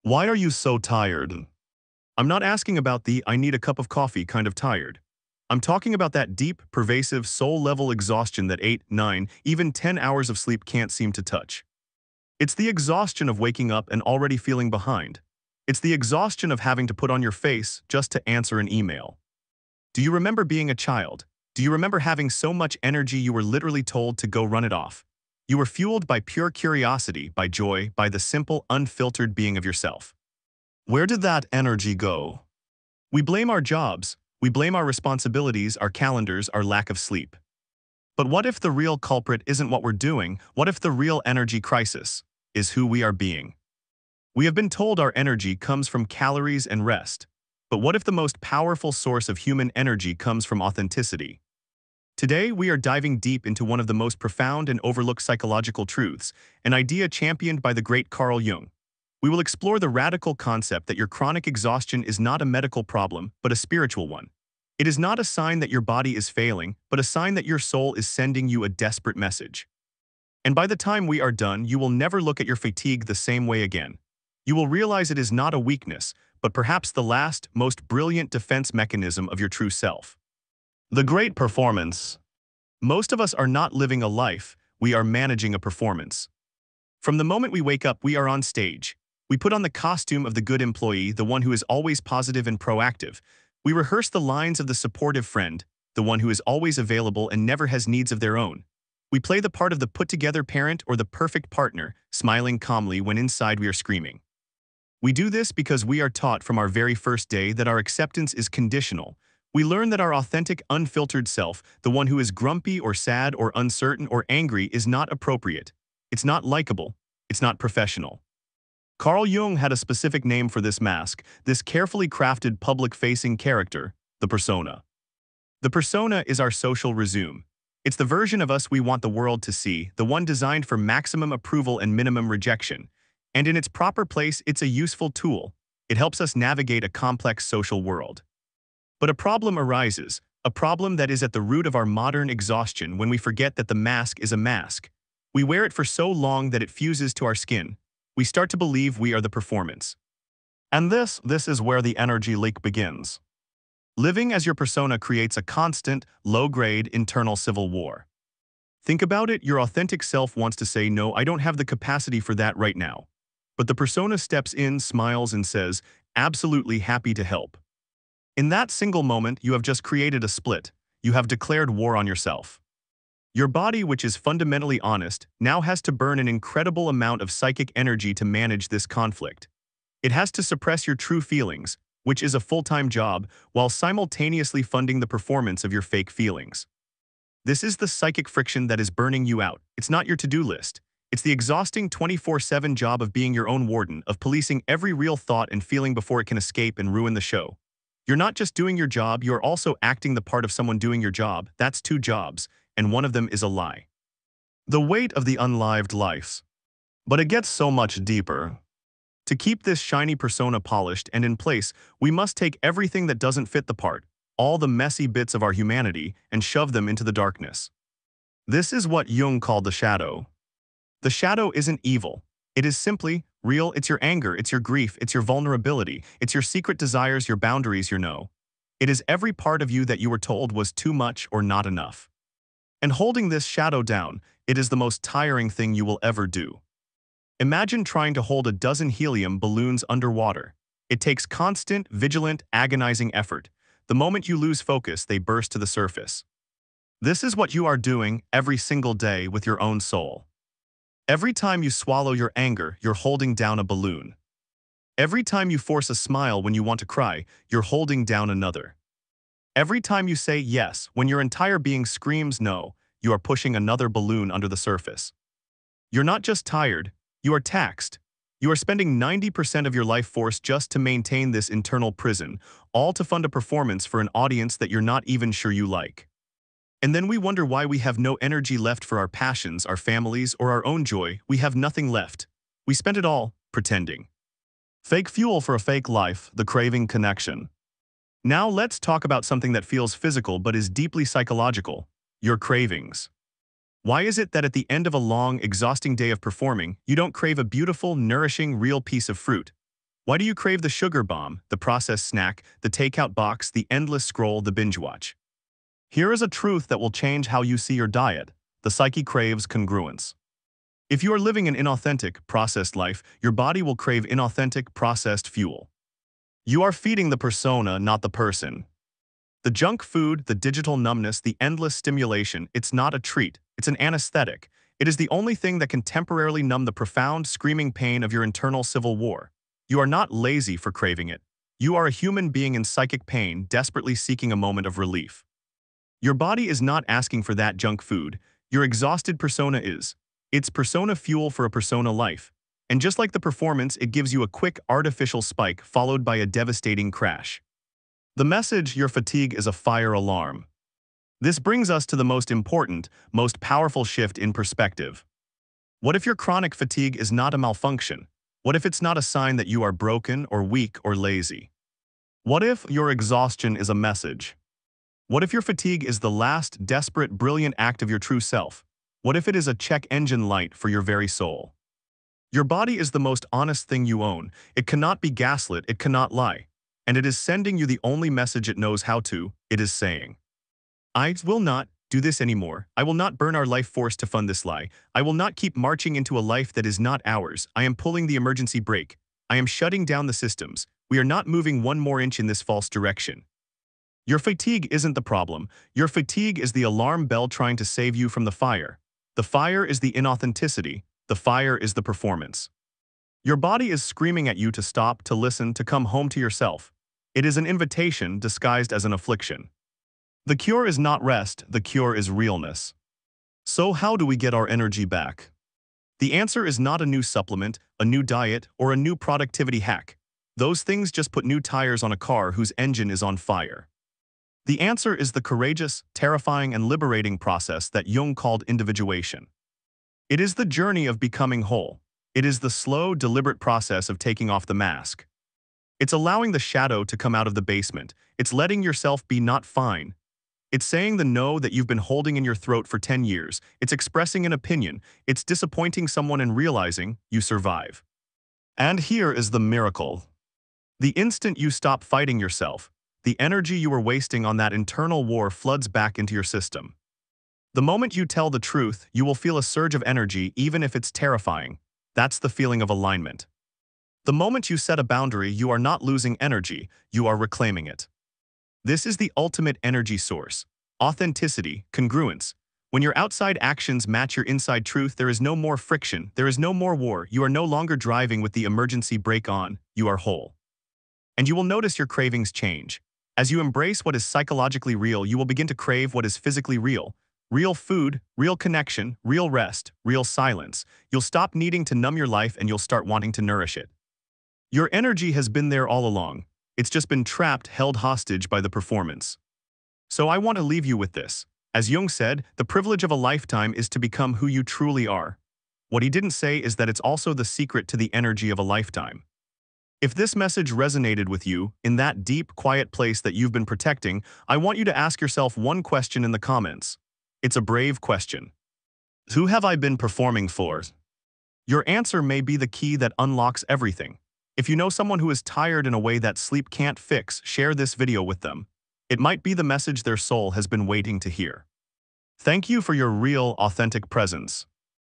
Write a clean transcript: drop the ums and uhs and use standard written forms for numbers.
Why are you so tired? I'm not asking about the I need a cup of coffee kind of tired. I'm talking about that deep, pervasive, soul-level exhaustion that 8, 9, even 10 hours of sleep can't seem to touch. It's the exhaustion of waking up and already feeling behind. It's the exhaustion of having to put on your face just to answer an email. Do you remember being a child? Do you remember having so much energy you were literally told to go run it off? You were fueled by pure curiosity, by joy, by the simple, unfiltered being of yourself. Where did that energy go? We blame our jobs, we blame our responsibilities, our calendars, our lack of sleep. But what if the real culprit isn't what we're doing? What if the real energy crisis is who we are being? We have been told our energy comes from calories and rest. But what if the most powerful source of human energy comes from authenticity? Today, we are diving deep into one of the most profound and overlooked psychological truths, an idea championed by the great Carl Jung. We will explore the radical concept that your chronic exhaustion is not a medical problem, but a spiritual one. It is not a sign that your body is failing, but a sign that your soul is sending you a desperate message. And by the time we are done, you will never look at your fatigue the same way again. You will realize it is not a weakness, but perhaps the last, most brilliant defense mechanism of your true self. The great performance. Most of us are not living a life, we are managing a performance. From the moment we wake up, we are on stage. We put on the costume of the good employee, the one who is always positive and proactive. We rehearse the lines of the supportive friend, the one who is always available and never has needs of their own. We play the part of the put-together parent or the perfect partner, smiling calmly when inside we are screaming. We do this because we are taught from our very first day that our acceptance is conditional. We learn that our authentic, unfiltered self, the one who is grumpy or sad or uncertain or angry, is not appropriate. It's not likable. It's not professional. Carl Jung had a specific name for this mask, this carefully crafted public-facing character, the persona. The persona is our social resume. It's the version of us we want the world to see, the one designed for maximum approval and minimum rejection. And in its proper place, it's a useful tool. It helps us navigate a complex social world. But a problem arises, a problem that is at the root of our modern exhaustion when we forget that the mask is a mask. We wear it for so long that it fuses to our skin. We start to believe we are the performance. And this is where the energy leak begins. Living as your persona creates a constant, low-grade internal civil war. Think about it, your authentic self wants to say, no, I don't have the capacity for that right now. But the persona steps in, smiles, and says, absolutely happy to help. In that single moment, you have just created a split. You have declared war on yourself. Your body, which is fundamentally honest, now has to burn an incredible amount of psychic energy to manage this conflict. It has to suppress your true feelings, which is a full-time job, while simultaneously funding the performance of your fake feelings. This is the psychic friction that is burning you out. It's not your to-do list. It's the exhausting 24/7 job of being your own warden, of policing every real thought and feeling before it can escape and ruin the show. You're not just doing your job, you're also acting the part of someone doing your job. That's two jobs, and one of them is a lie. The weight of the unlived lives. But it gets so much deeper. To keep this shiny persona polished and in place, we must take everything that doesn't fit the part, all the messy bits of our humanity, and shove them into the darkness. This is what Jung called the shadow. The shadow isn't evil. It is simply real. It's your anger, it's your grief, it's your vulnerability, it's your secret desires, your boundaries, your no. It is every part of you that you were told was too much or not enough. And holding this shadow down, it is the most tiring thing you will ever do. Imagine trying to hold a dozen helium balloons underwater. It takes constant, vigilant, agonizing effort. The moment you lose focus, they burst to the surface. This is what you are doing every single day with your own soul. Every time you swallow your anger, you're holding down a balloon. Every time you force a smile when you want to cry, you're holding down another. Every time you say yes when your entire being screams no, you are pushing another balloon under the surface. You're not just tired, you are taxed. You are spending 90% of your life force just to maintain this internal prison, all to fund a performance for an audience that you're not even sure you like. And then we wonder why we have no energy left for our passions, our families, or our own joy. We have nothing left. We spent it all pretending. Fake fuel for a fake life, the craving connection. Now let's talk about something that feels physical but is deeply psychological, your cravings. Why is it that at the end of a long, exhausting day of performing, you don't crave a beautiful, nourishing, real piece of fruit? Why do you crave the sugar bomb, the processed snack, the takeout box, the endless scroll, the binge watch? Here is a truth that will change how you see your diet. The psyche craves congruence. If you are living an inauthentic, processed life, your body will crave inauthentic, processed fuel. You are feeding the persona, not the person. The junk food, the digital numbness, the endless stimulation, it's not a treat, it's an anesthetic. It is the only thing that can temporarily numb the profound, screaming pain of your internal civil war. You are not lazy for craving it. You are a human being in psychic pain, desperately seeking a moment of relief. Your body is not asking for that junk food. Your exhausted persona is. It's persona fuel for a persona life. And just like the performance, it gives you a quick, artificial spike followed by a devastating crash. The message, your fatigue is a fire alarm. This brings us to the most important, most powerful shift in perspective. What if your chronic fatigue is not a malfunction? What if it's not a sign that you are broken or weak or lazy? What if your exhaustion is a message? What if your fatigue is the last, desperate, brilliant act of your true self? What if it is a check engine light for your very soul? Your body is the most honest thing you own. It cannot be gaslit, it cannot lie. And it is sending you the only message it knows how to. It is saying, I will not do this anymore. I will not burn our life force to fund this lie. I will not keep marching into a life that is not ours. I am pulling the emergency brake. I am shutting down the systems. We are not moving one more inch in this false direction. Your fatigue isn't the problem. Your fatigue is the alarm bell trying to save you from the fire. The fire is the inauthenticity. The fire is the performance. Your body is screaming at you to stop, to listen, to come home to yourself. It is an invitation disguised as an affliction. The cure is not rest, the cure is realness. So how do we get our energy back? The answer is not a new supplement, a new diet, or a new productivity hack. Those things just put new tires on a car whose engine is on fire. The answer is the courageous, terrifying, and liberating process that Jung called individuation. It is the journey of becoming whole. It is the slow, deliberate process of taking off the mask. It's allowing the shadow to come out of the basement. It's letting yourself be not fine. It's saying the no that you've been holding in your throat for 10 years. It's expressing an opinion. It's disappointing someone and realizing you survive. And here is the miracle. The instant you stop fighting yourself, the energy you were wasting on that internal war floods back into your system. The moment you tell the truth, you will feel a surge of energy even if it's terrifying. That's the feeling of alignment. The moment you set a boundary, you are not losing energy, you are reclaiming it. This is the ultimate energy source. Authenticity, congruence. When your outside actions match your inside truth, there is no more friction, there is no more war, you are no longer driving with the emergency brake on, you are whole. And you will notice your cravings change. As you embrace what is psychologically real, you will begin to crave what is physically real. Real food, real connection, real rest, real silence. You'll stop needing to numb your life and you'll start wanting to nourish it. Your energy has been there all along. It's just been trapped, held hostage by the performance. So I want to leave you with this. As Jung said, the privilege of a lifetime is to become who you truly are. What he didn't say is that it's also the secret to the energy of a lifetime. If this message resonated with you, in that deep, quiet place that you've been protecting, I want you to ask yourself one question in the comments. It's a brave question. Who have I been performing for? Your answer may be the key that unlocks everything. If you know someone who is tired in a way that sleep can't fix, share this video with them. It might be the message their soul has been waiting to hear. Thank you for your real, authentic presence.